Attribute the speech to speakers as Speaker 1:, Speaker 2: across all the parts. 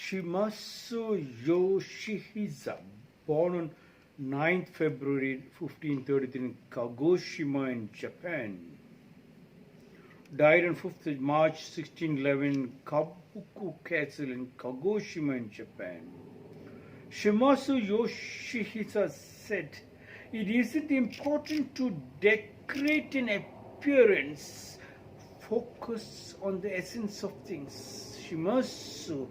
Speaker 1: Shimazu Yoshihisa, born on 9th February 1533 in Kagoshima in Japan, died on 5th March 1611 in Kabuki Castle in Kagoshima in Japan. Shimazu Yoshihisa said, "It isn't important to decorate an appearance, focus on the essence of things." Shimazu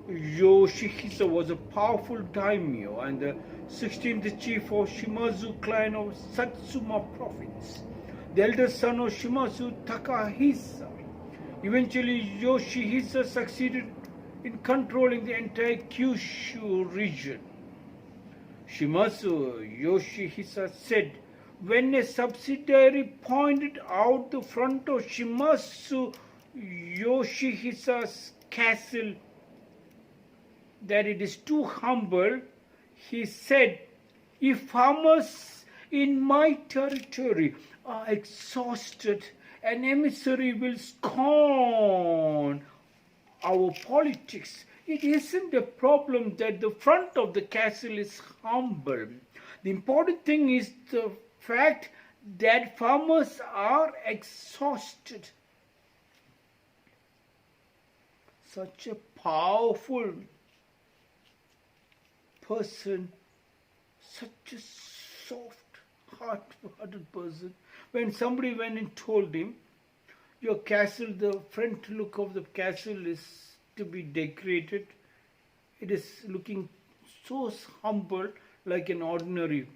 Speaker 1: Yoshihisa was a powerful daimyo and the 16th chief of Shimazu clan of Satsuma province, the eldest son of Shimazu Takahisa. Eventually, Yoshihisa succeeded in controlling the entire Kyushu region. Shimazu Yoshihisa said, when a subsidiary pointed out the front of Shimazu Yoshihisa's castle that it is too humble, he said, "If farmers in my territory are exhausted, an emissary will scorn our politics. It isn't a problem that the front of the castle is humble. The important thing is the fact that farmers are exhausted." Such a powerful person, such a soft-hearted person. When somebody went and told him, "Your castle, the front look of the castle is to be decorated. It is looking so humble, like an ordinary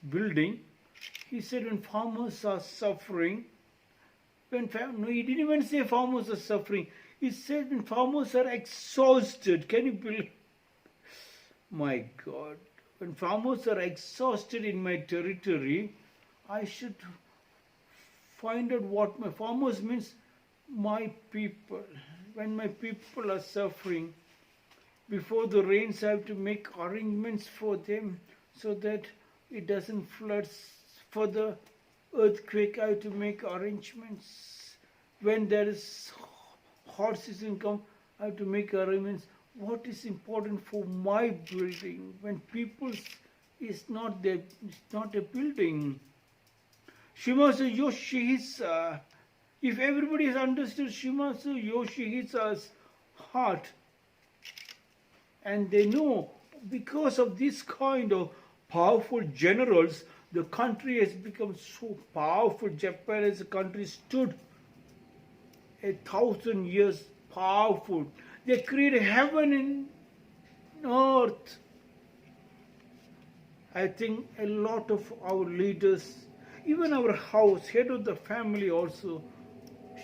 Speaker 1: building." He said, when farmers are suffering, no, he didn't even say farmers are suffering. He said when farmers are exhausted. Can you believe? My God, when farmers are exhausted in my territory, I should find out what my farmers means. My people. When my people are suffering, before the rains I have to make arrangements for them so that it doesn't flood. For the earthquake I have to make arrangements. When there is hot season come, I have to make arrangements. What is important for my building? When people is not there, it's not a building. Shimazu Yoshihisa, if everybody has understood Shimazu Yoshihisa's heart, and they know because of this kind of powerful generals, the country has become so powerful. Japan as a country stood 1,000 years powerful. They create heaven in earth. I think a lot of our leaders, even our house, head of the family also,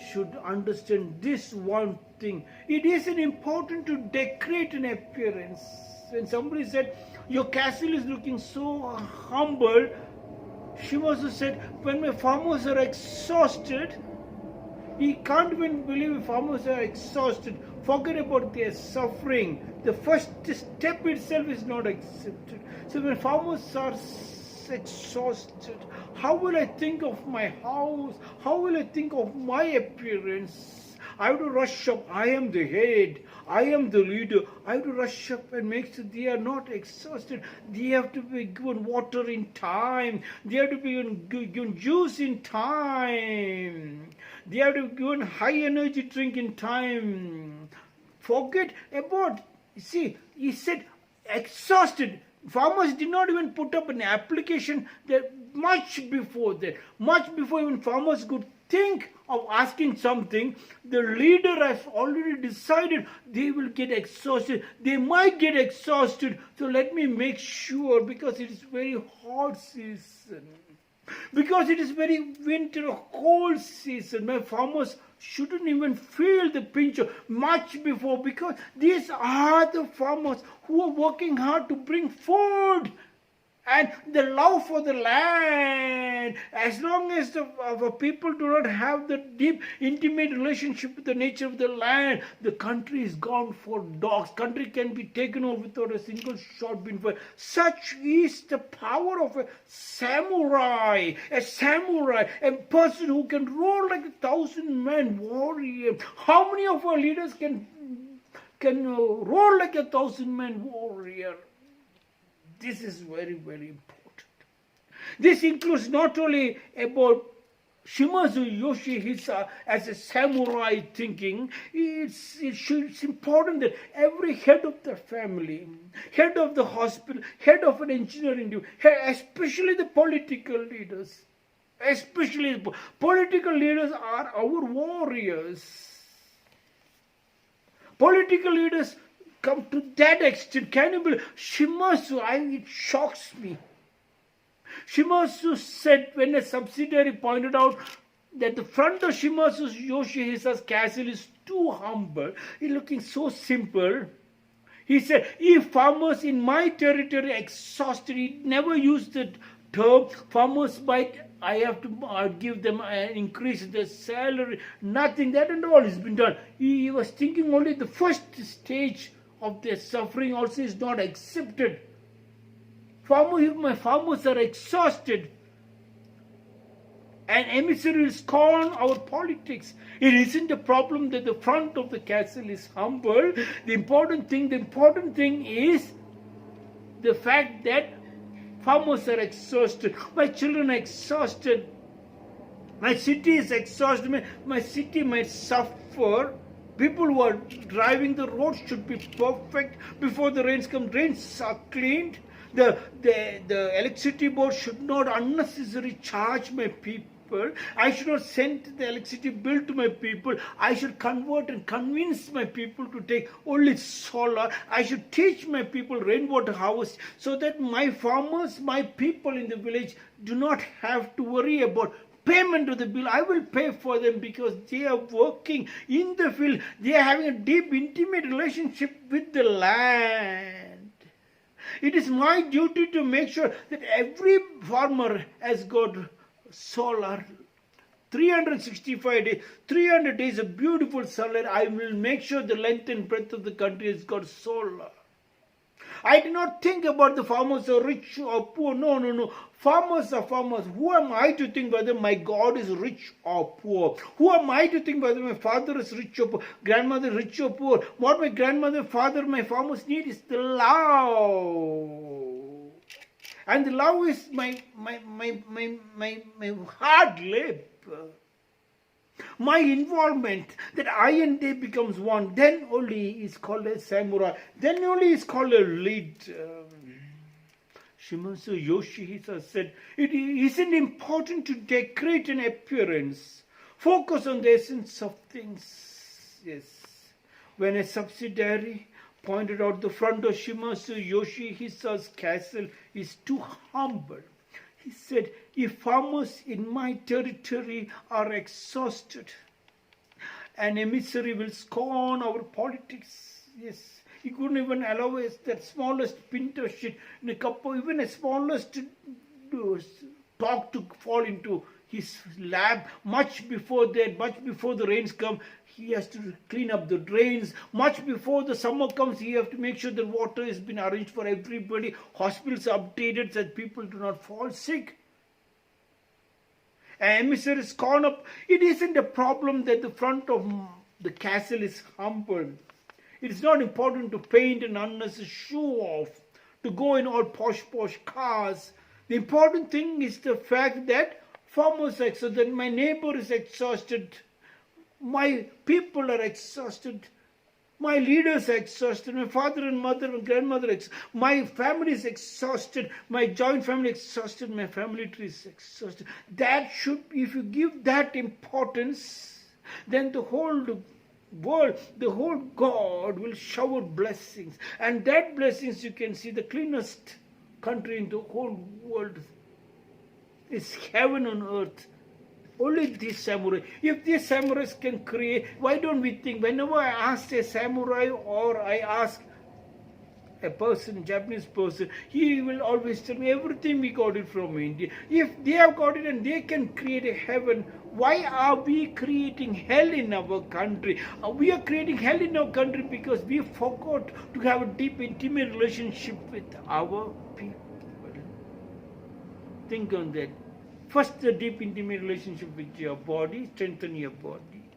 Speaker 1: should understand this one thing. It isn't important to decorate an appearance. When somebody said, "Your castle is looking so humble," Shimazu said, when my farmers are exhausted, he can't even believe farmers are exhausted. Forget about their suffering. The first step itself is not accepted. So when farmers are exhausted, how will I think of my house? How will I think of my appearance? I have to rush up. I am the head. I am the leader. I have to rush up and make sure they are not exhausted. They have to be given water in time. They have to be given juice in time. They have to be given high energy drink in time. Forget about, see, he said exhausted. Farmers did not even put up an application that much before that. Much before even farmers could think of asking something, the leader has already decided they will get exhausted. They might get exhausted. So let me make sure, because it is very hot season. Because it is very winter, cold season. My farmers shouldn't even feel the pinch much before, because these are the farmers who are working hard to bring food and the love for the land. As long as our people do not have the deep, intimate relationship with the nature of the land, the country is gone for dogs. Country can be taken over without a single shot being fired. Such is the power of a samurai. A person who can roll like 1,000-man warrior. How many of our leaders can can roar like a 1,000-man warrior. This is very, very important. This includes not only about Shimazu Yoshihisa as a samurai thinking. It's important that every head of the family, head of the hospital, head of an engineering, especially the political leaders, political leaders are our warriors. Political leaders come to that extent. Can you believe? Shimazu, it shocks me. Shimazu said when a subsidiary pointed out that the front of Shimazu Yoshihisa's castle is too humble, it's looking so simple. He said, if farmers in my territory exhausted, he never used the term farmers might, I have to give them an increase in their salary, nothing, that and all has been done. He was thinking only the first stage of their suffering also is not accepted. My farmers are exhausted, and emissaries scorn our politics. It isn't a problem that the front of the castle is humble. The important thing is the fact that farmers are exhausted. My children are exhausted. My city is exhausted. My city might suffer. People who are driving the roads should be perfect before the rains come. Drains are cleaned. The electricity board should not unnecessarily charge my people. I should not send the electricity bill to my people. I should convert and convince my people to take only solar. I should teach my people rainwater harvest so that my farmers, my people in the village do not have to worry about payment of the bill. I will pay for them because they are working in the field. They are having a deep, intimate relationship with the land. It is my duty to make sure that every farmer has got solar. 365 days, 300 days of beautiful sunlight. I will make sure the length and breadth of the country has got solar. I do not think about the farmers are rich or poor. No. Farmers are farmers. Who am I to think whether my God is rich or poor? Who am I to think whether my father is rich or poor, grandmother rich or poor? What my grandmother, father, my farmers need is the love. And the love is my hard labor. My involvement, that I and they becomes one, then only is called a samurai, then only is called a leader. Shimazu Yoshihisa said, it isn't important to decorate an appearance. Focus on the essence of things. Yes. When a subsidiary pointed out the front of Shimazu Yoshihisa's castle is too humble, he said, if farmers in my territory are exhausted, an emissary will scorn our politics. Yes, he couldn't even allow us that smallest pint of shit in a cup, or even a smallest talk to fall into his lab. Much before the rains come, he has to clean up the drains. Much before the summer comes, he has to make sure the water has been arranged for everybody. Hospitals are updated so that people do not fall sick. An emissary is gone up. It isn't a problem that the front of the castle is humble. It is not important to paint an unnecessary show off, to go in all posh cars. The important thing is the fact that farmers are exhausted, that my neighbor is exhausted, my people are exhausted, my leaders are exhausted, my father and mother and grandmother, my family is exhausted, my joint family is exhausted, my family tree is exhausted. That should, if you give that importance, then the whole world, the whole God will shower blessings. And that blessings, you can see the cleanest country in the whole world is heaven on earth. Only these samurai. If these samurais can create, why don't we think, whenever I ask a samurai or I ask a person, Japanese person, he will always tell me everything we got it from India. If they have got it and they can create a heaven, why are we creating hell in our country? We are creating hell in our country because we forgot to have a deep, intimate relationship with our people. Think on that. First, the deep, intimate relationship with your body, strengthen your body.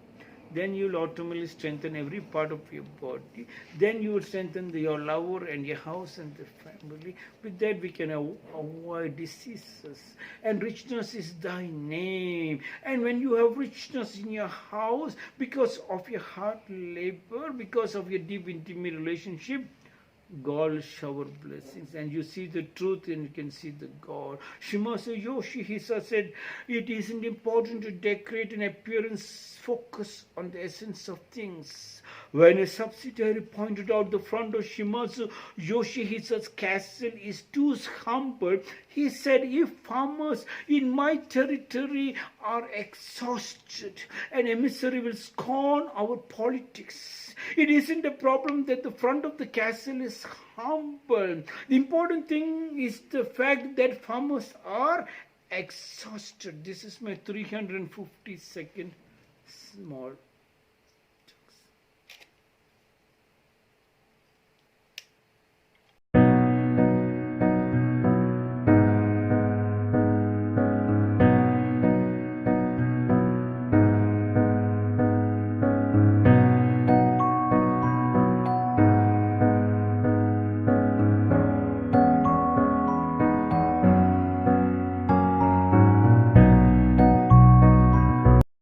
Speaker 1: then you will automatically strengthen every part of your body. Then you will strengthen your lover and your house and the family. With that we can avoid diseases. And richness is thy name. And when you have richness in your house, because of your hard labor, because of your deep intimate relationship, God will shower blessings, and you see the truth and you can see the God. Shimazu Yoshihisa said, it isn't important to decorate an appearance, focus on the essence of things. When a subsidiary pointed out the front of Shimazu Yoshihisa's castle is too humble, he said, if farmers in my territory are exhausted, an emissary will scorn our politics. It isn't a problem that the front of the castle is humble. The important thing is the fact that farmers are exhausted. This is my 352nd small